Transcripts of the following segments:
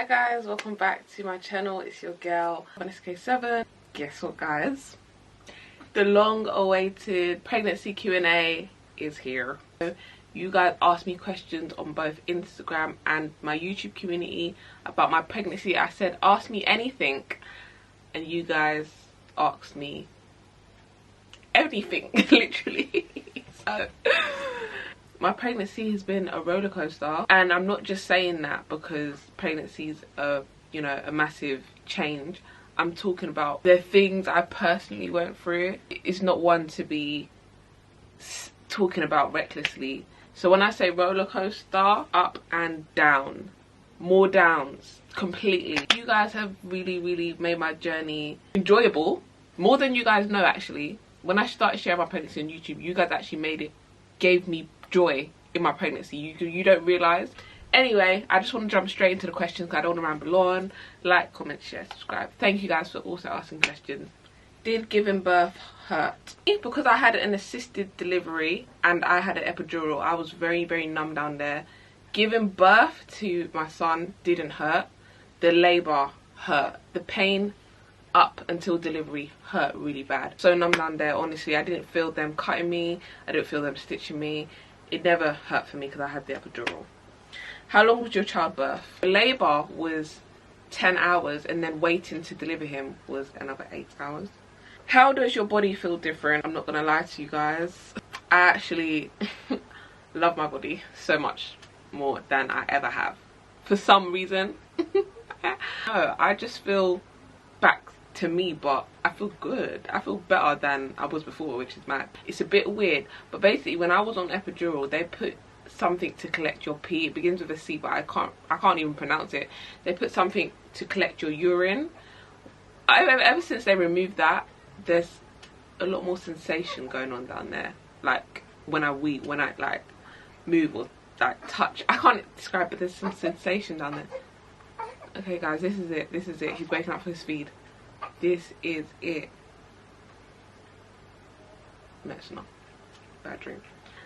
Hi guys, welcome back to my channel. It's your girl VanessaK7. Guess what guys? The long awaited pregnancy Q&A is here. You guys asked me questions on both Instagram and my YouTube community about my pregnancy. I said ask me anything, and you guys asked me everything literally. So my pregnancy has been a roller coaster, and I'm not just saying that because pregnancy is a massive change. I'm talking about the things I personally went through. It's not one to be talking about recklessly. So when I say roller coaster, up and down, more downs completely. You guys have really made my journey enjoyable, more than you guys know actually. When I started sharing my pregnancy on YouTube, you guys actually gave me joy in my pregnancy. You don't realize. Anyway, I just want to jump straight into the questions because I don't want to ramble on. Like, comment, share, subscribe. Thank you guys for also asking questions. Did giving birth hurt? Because I had an assisted delivery and I had an epidural, I was very numb down there. Giving birth to my son didn't hurt. The labour hurt. The pain up until delivery hurt really bad. So numb down there, honestly. I didn't feel them cutting me. I didn't feel them stitching me. It never hurt for me because I had the epidural. How long was your childbirth? Labour was 10 hours and then waiting to deliver him was another 8 hours. How does your body feel different? I'm not gonna lie to you guys. I actually love my body so much more than I ever have. For some reason. No, I just feel back to me, but I feel good. I feel better than I was before, which is mad. It's a bit weird, but basically when I was on epidural, they put something to collect your pee. It begins with a C, but I can't even pronounce it. They put something to collect your urine. Ever since they removed that, there's a lot more sensation going on down there. Like when I like move or like touch, I can't describe it, but there's some sensation down there. Okay guys, this is it. This is it. He's waking up for his feed. This is it. No, it's not. Bad dream.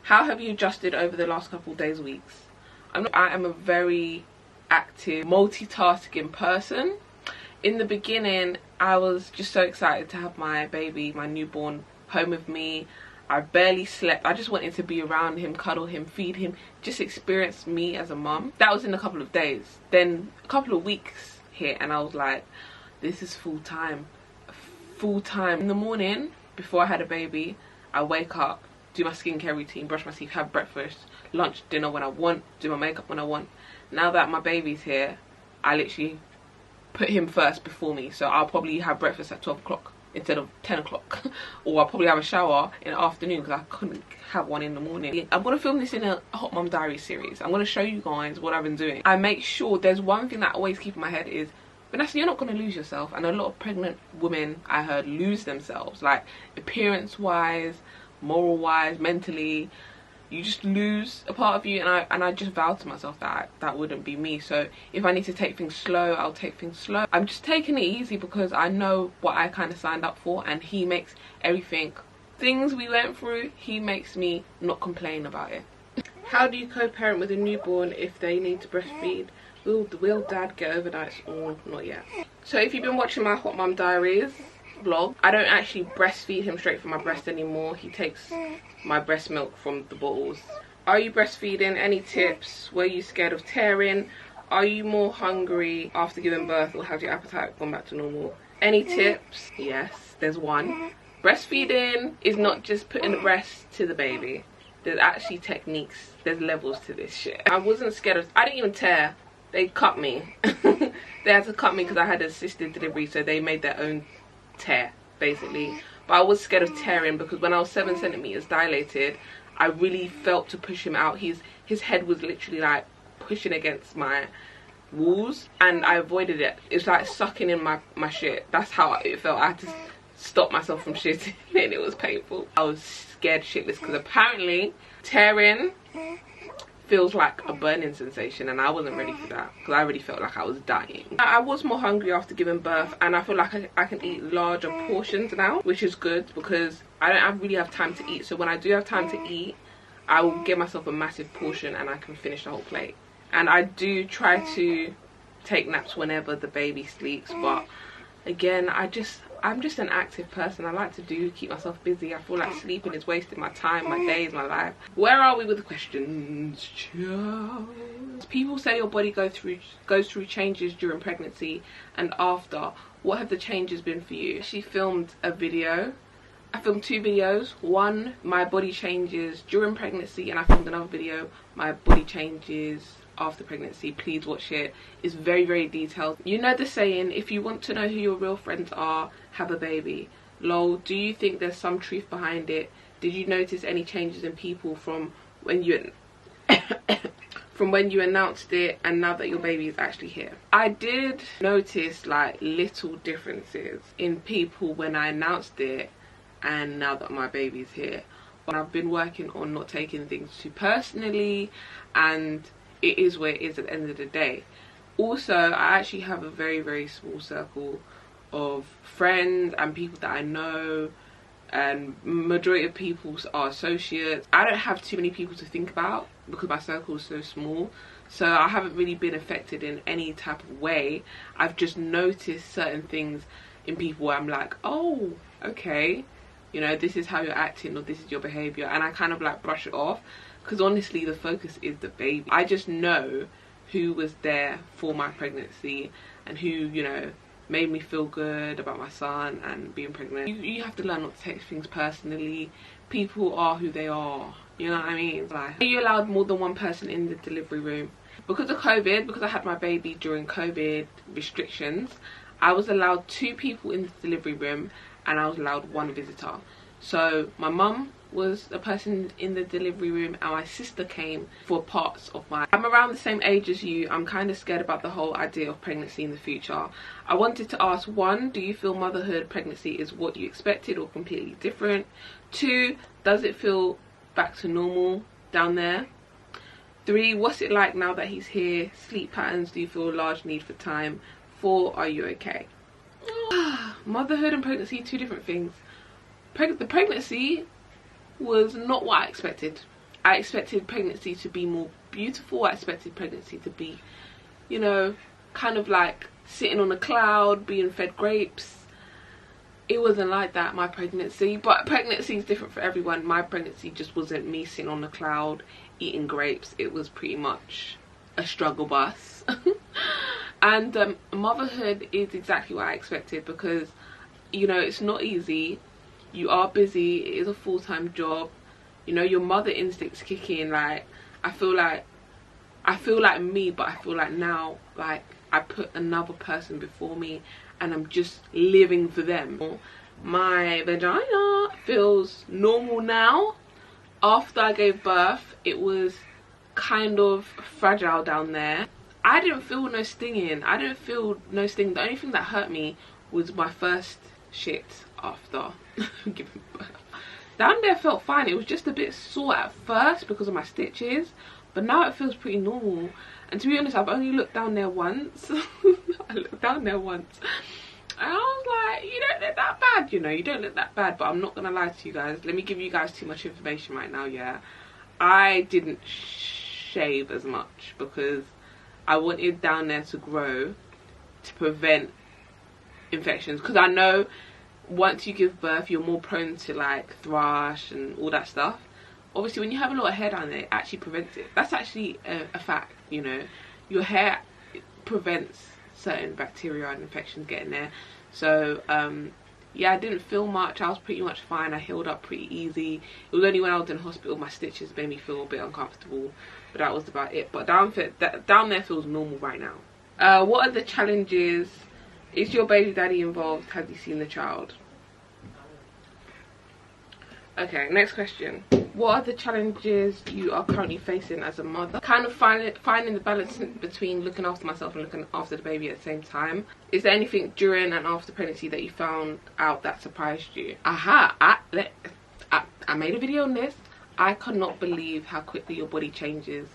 How have you adjusted over the last couple days, weeks? I am a very active, multitasking person. In the beginning, I was just so excited to have my baby, my newborn, home with me. I barely slept. I just wanted to be around him, cuddle him, feed him, just experience me as a mum. That was in a couple of days. Then a couple of weeks hit and I was like, this is full time. Full time. In the morning, before I had a baby, I wake up, do my skincare routine, brush my teeth, have breakfast, lunch, dinner when I want, do my makeup when I want. Now that my baby's here, I literally put him first before me. So I'll probably have breakfast at 12 o'clock instead of 10 o'clock. Or I'll probably have a shower in the afternoon because I couldn't have one in the morning. I'm going to film this in a Hot Mum Diary series. I'm going to show you guys what I've been doing. I make sure, there's one thing that I always keep in my head is, Vanessa, you're not going to lose yourself. And a lot of pregnant women, I heard, lose themselves. Like appearance-wise, moral-wise, mentally. You just lose a part of you, and I just vowed to myself that that wouldn't be me. So if I need to take things slow, I'll take things slow. I'm just taking it easy because I know what I kind of signed up for, and he makes everything, things we went through, he makes me not complain about it. How do you co-parent with a newborn if they need to breastfeed? Will dad get overnights or not yet? So if you've been watching my Hot Mum Diaries vlog, I don't actually breastfeed him straight from my breast anymore. He takes my breast milk from the bottles. Are you breastfeeding? Any tips? Were you scared of tearing? Are you more hungry after giving birth, or has your appetite gone back to normal? Any tips? Yes, there's one. Breastfeeding is not just putting the breast to the baby. There's actually techniques, there's levels to this shit. I wasn't scared of, I didn't even tear. They cut me. They had to cut me because I had assisted delivery, so they made their own tear basically. But I was scared of tearing because when I was 7 centimeters dilated, I really felt to push him out. His head was literally like pushing against my walls, and I avoided it. It's like sucking in my shit. That's how it felt. I had to stop myself from shitting and it was painful. I was scared shitless because apparently tearing feels like a burning sensation, and I wasn't ready for that because I already felt like I was dying. I was more hungry after giving birth, and I feel like I can eat larger portions now, which is good because I don't really have time to eat. So when I do have time to eat, I will give myself a massive portion and I can finish the whole plate. And I do try to take naps whenever the baby sleeps. But again, I'm just an active person. I like to keep myself busy. I feel like sleeping is wasting my time, my days, my life. Where are we with the questions? People say your body goes through changes during pregnancy and after. What have the changes been for you? She filmed a video. I filmed 2 videos. One, my body changes during pregnancy, and I filmed another video, my body changes after pregnancy. Please watch it. It's very, very detailed. You know the saying, if you want to know who your real friends are, have a baby. Lol, do you think there's some truth behind it? Did you notice any changes in people from when you announced it and now that your baby is actually here? I did notice like little differences in people when I announced it and now that my baby's here. But I've been working on not taking things too personally, and it is where it is at the end of the day. Also, I actually have a very, very small circle of friends and people that I know, and majority of people are associates. I don't have too many people to think about because my circle is so small, so I haven't really been affected in any type of way. I've just noticed certain things in people where I'm like, oh, okay, you know, this is how you're acting, or this is your behavior, and I kind of like brush it off, because honestly the focus is the baby. I just know who was there for my pregnancy and who, you know, made me feel good about my son and being pregnant. You have to learn not to take things personally. People are who they are, you know what I mean? Like, are you allowed more than one person in the delivery room? Because of COVID, because I had my baby during COVID restrictions, I was allowed 2 people in the delivery room and I was allowed 1 visitor. So my mum was a person in the delivery room and my sister came for parts of my... I'm around the same age as you. I'm kind of scared about the whole idea of pregnancy in the future. I wanted to ask, 1, do you feel motherhood, pregnancy is what you expected or completely different? 2, does it feel back to normal down there? 3, what's it like now that he's here? Sleep patterns, do you feel a large need for time? 4, are you okay? Motherhood and pregnancy, 2 different things. The pregnancy was not what I expected. I expected pregnancy to be more beautiful. I expected pregnancy to be, you know, kind of like sitting on a cloud, being fed grapes. It wasn't like that, my pregnancy. But pregnancy is different for everyone. My pregnancy just wasn't me sitting on a cloud eating grapes. It was pretty much a struggle bus. And motherhood is exactly what I expected, because, you know, it's not easy. You are busy. It is a full-time job. You know, your mother instincts kick in. Like, I feel like me, but I feel like now, like, I put another person before me and I'm just living for them. My vagina feels normal now. After I gave birth, it was kind of fragile down there. I didn't feel no stinging. I didn't feel no sting. The only thing that hurt me was my first shit after giving birth. Down there felt fine. It was just a bit sore at first because of my stitches, but now it feels pretty normal. And to be honest, I've only looked down there once. I looked down there once and I was like, you don't look that bad, you know, you don't look that bad. But I'm not gonna lie to you guys, let me give you guys too much information right now. Yeah, I didn't shave as much because I wanted down there to grow to prevent infections, because I know once you give birth you're more prone to like thrush and all that stuff. Obviously when you have a lot of hair down there, it actually prevents it. That's actually a fact, you know, your hair prevents certain bacteria and infections getting there. So yeah, I didn't feel much. I was pretty much fine. I healed up pretty easy. It was only when I was in hospital my stitches made me feel a bit uncomfortable, but that was about it. But down there feels normal right now. What are the challenges? Is your baby daddy involved? Have you seen the child? Okay, next question. What are the challenges you are currently facing as a mother? Kind of finding the balance between looking after myself and looking after the baby at the same time. Is there anything during and after pregnancy that you found out that surprised you? I made a video on this. I could not believe how quickly your body changes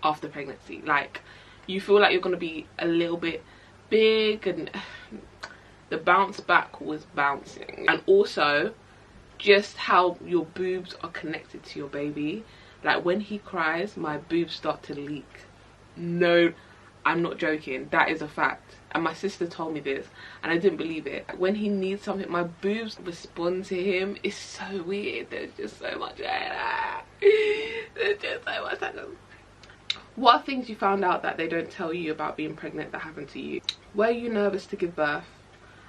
after pregnancy. Like, you feel like you're going to be a little bit big, and the bounce back was bouncing. And also just how your boobs are connected to your baby. Like when he cries, my boobs start to leak. No, I'm not joking, that is a fact. And my sister told me this and I didn't believe it. When he needs something, my boobs respond to him. It's so weird. There's just so much. There's just so much. What are things you found out that they don't tell you about being pregnant that happened to you? Were you nervous to give birth?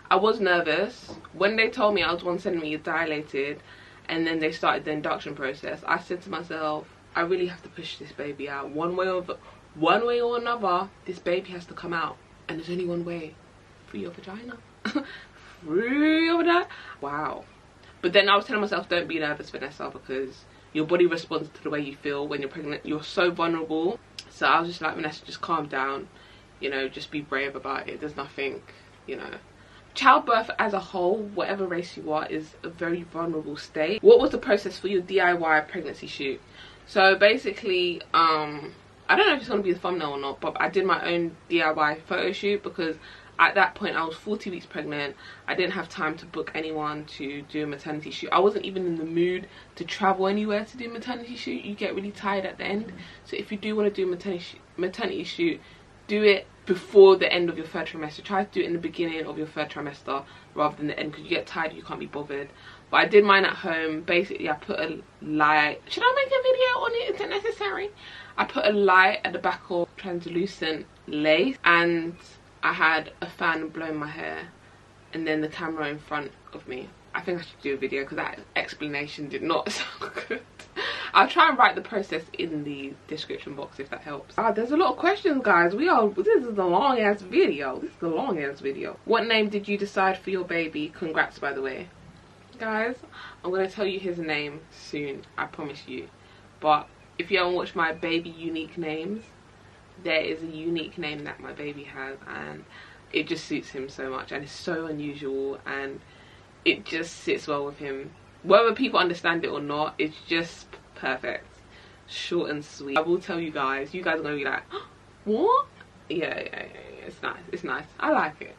I was nervous. When they told me I was 1 centimeter dilated and then they started the induction process, I said to myself, I really have to push this baby out. One way or another, this baby has to come out. And there's only one way. Through your vagina. Through your vagina. Wow. But then I was telling myself, don't be nervous, Vanessa, because your body responds to the way you feel when you're pregnant. You're so vulnerable. So I was just like, Vanessa, just calm down. You know, just be brave about it. There's nothing, you know. Childbirth as a whole, whatever race you are, is a very vulnerable state. What was the process for your DIY pregnancy shoot? So basically, I don't know if it's going to be the thumbnail or not, but I did my own DIY photo shoot because at that point I was 40 weeks pregnant. I didn't have time to book anyone to do a maternity shoot. I wasn't even in the mood to travel anywhere to do a maternity shoot. You get really tired at the end. So if you do want to do a maternity shoot, do it before the end of your third trimester. Try to do it in the beginning of your third trimester rather than the end, because you get tired, you can't be bothered. But I did mine at home. Basically, I put a light. Should I make a video on it? Is it necessary? I put a light at the back of translucent lace, and I had a fan blowing my hair, and then the camera in front of me. I think I should do a video because that explanation did not sound good. I'll try and write the process in the description box if that helps. There's a lot of questions, guys. This is a long ass video. What name did you decide for your baby? Congrats, by the way. Guys, I'm going to tell you his name soon, I promise you. But if you haven't watched my baby unique names, there is a unique name that my baby has, and it just suits him so much, and it's so unusual, and it just sits well with him. Whether people understand it or not, it's just perfect. Short and sweet. I will tell you guys are going to be like, what? Yeah, it's nice. I like it.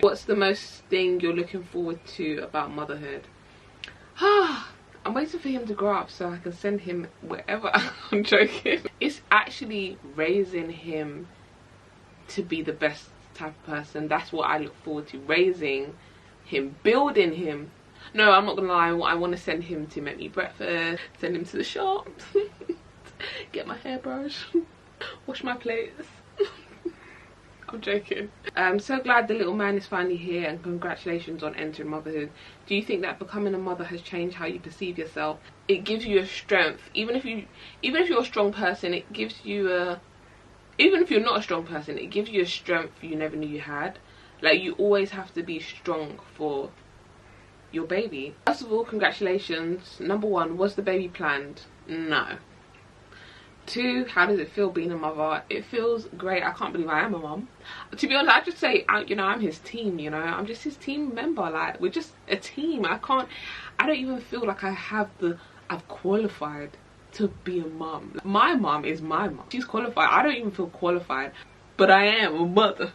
What's the most thing you're looking forward to about motherhood? I'm waiting for him to grow up so I can send him wherever. I'm joking. It's actually raising him to be the best type of person. That's what I look forward to. Raising him, building him. No, I'm not gonna lie, I want to send him to make me breakfast, send him to the shop, get my hairbrush, wash my plates. I'm joking. I'm so glad the little man is finally here, and congratulations on entering motherhood. Do you think that becoming a mother has changed how you perceive yourself? It gives you a strength. Even if you're a strong person, it gives you a, even if you're not a strong person, it gives you a strength you never knew you had. Like, you always have to be strong for your baby. First of all, congratulations. Number 1, was the baby planned? No. 2, how does it feel being a mother? It feels great. I can't believe I am a mom. To be honest, I just say, you know, I'm his team, you know. I'm just his team member. Like, we're just a team. I don't even feel like I've qualified to be a mom. My mom is my mom. She's qualified. I don't even feel qualified, but I am a mother.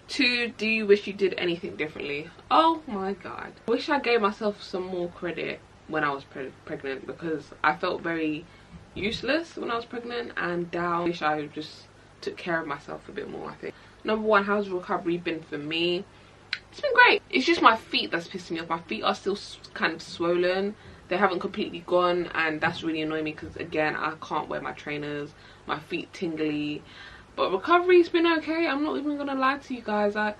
2, do you wish you did anything differently? Oh my god. I wish I gave myself some more credit when I was pregnant, because I felt very useless when I was pregnant and down. I wish I just took care of myself a bit more, I think. Number 1, how's recovery been for me? It's been great. It's just my feet that's pissing me off. My feet are still kind of swollen. They haven't completely gone, and that's really annoying me because, again, I can't wear my trainers. My feet tingly. But recovery's been okay. I'm not even gonna lie to you guys. I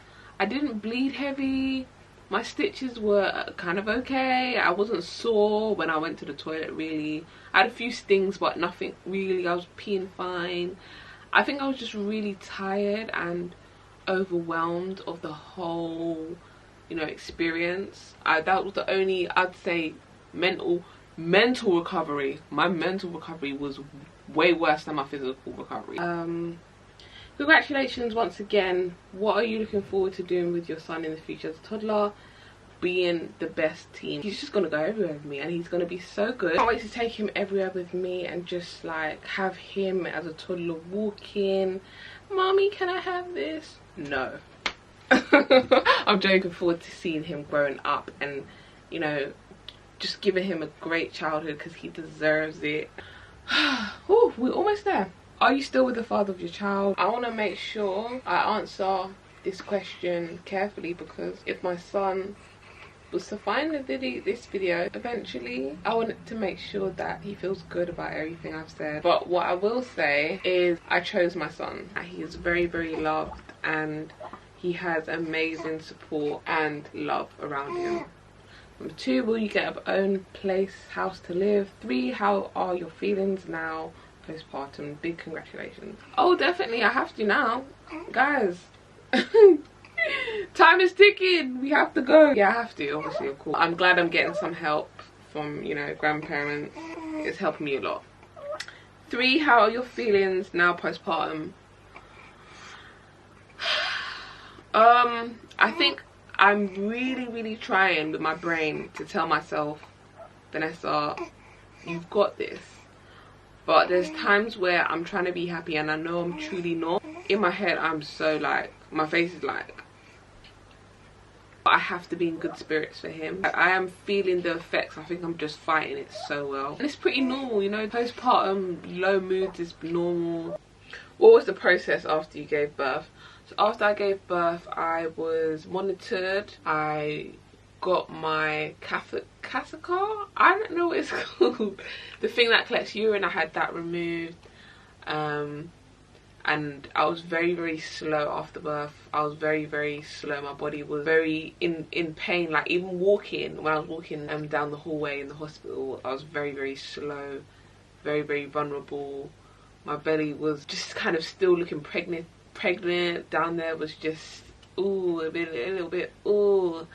didn't bleed heavy. My stitches were kind of okay. I wasn't sore when I went to the toilet, really. I had a few stings, but nothing really. I was peeing fine. I think I was just really tired and overwhelmed of the whole, you know, experience. That was the only, I'd say, mental recovery. My mental recovery was way worse than my physical recovery. Congratulations once again. What are you looking forward to doing with your son in the future as a toddler? Being the best team. He's just gonna go everywhere with me, and he's gonna be so good. I can't wait to take him everywhere with me and just like have him as a toddler walking. Mommy, can I have this? No. I'm looking forward to seeing him growing up and, you know, just giving him a great childhood because he deserves it. Oh, we're almost there. Are you still with the father of your child? I want to make sure I answer this question carefully, because if my son was to find this video eventually, I wanted to make sure that he feels good about everything I've said. But what I will say is I chose my son. He is very, very loved, and he has amazing support and love around him. Number 2, will you get your own place, house to live? 3, how are your feelings now postpartum? Big congratulations. Oh, definitely, I have to now, guys. Time is ticking, we have to go. Yeah, I have to, obviously, of course. I'm glad I'm getting some help from, you know, grandparents. It's helping me a lot. 3, how are your feelings now postpartum? I think I'm really trying with my brain to tell myself, Vanessa, you've got this. But there's times where I'm trying to be happy and I know I'm truly not. In my head, I'm so like, my face is like, I have to be in good spirits for him. I am feeling the effects. I think I'm just fighting it so well. And it's pretty normal, you know, postpartum low moods is normal. What was the process after you gave birth? So after I gave birth, I was monitored. I got my catheter. I don't know what it's called. The thing that collects urine, I had that removed. And I was very slow after birth. I was very slow. My body was very in pain. Like even walking, when I was walking down the hallway in the hospital, I was very slow, very vulnerable. My belly was just kind of still looking pregnant. Down there was just ooh, a little bit ooh.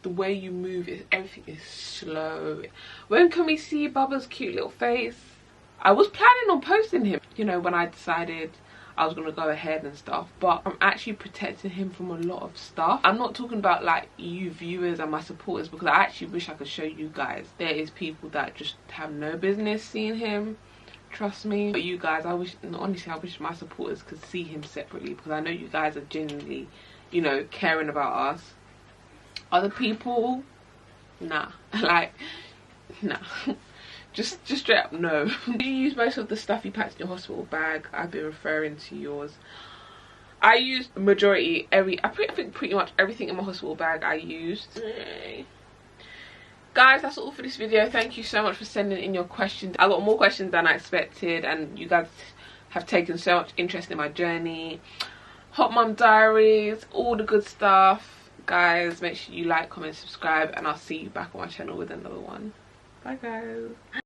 The way you move, everything is slow. When can we see Bubba's cute little face? I was planning on posting him, you know, when I decided I was gonna go ahead and stuff, but I'm actually protecting him from a lot of stuff. I'm not talking about like you viewers and my supporters, because I actually wish I could show you guys. There is people that just have no business seeing him, trust me. But you guys, I wish, honestly, I wish my supporters could see him separately, because I know you guys are genuinely, you know, caring about us. Other people, nah. Like, nah. Just straight up no. Did you use most of the stuff you packed in your hospital bag? I've been referring to yours. I used majority, I think pretty much everything in my hospital bag I used. Guys, that's all for this video. Thank you so much for sending in your questions. I got more questions than I expected, and you guys have taken so much interest in my journey. Hot Mum Diaries, all the good stuff. Guys, make sure you like, comment, subscribe, and I'll see you back on my channel with another one. Bye guys.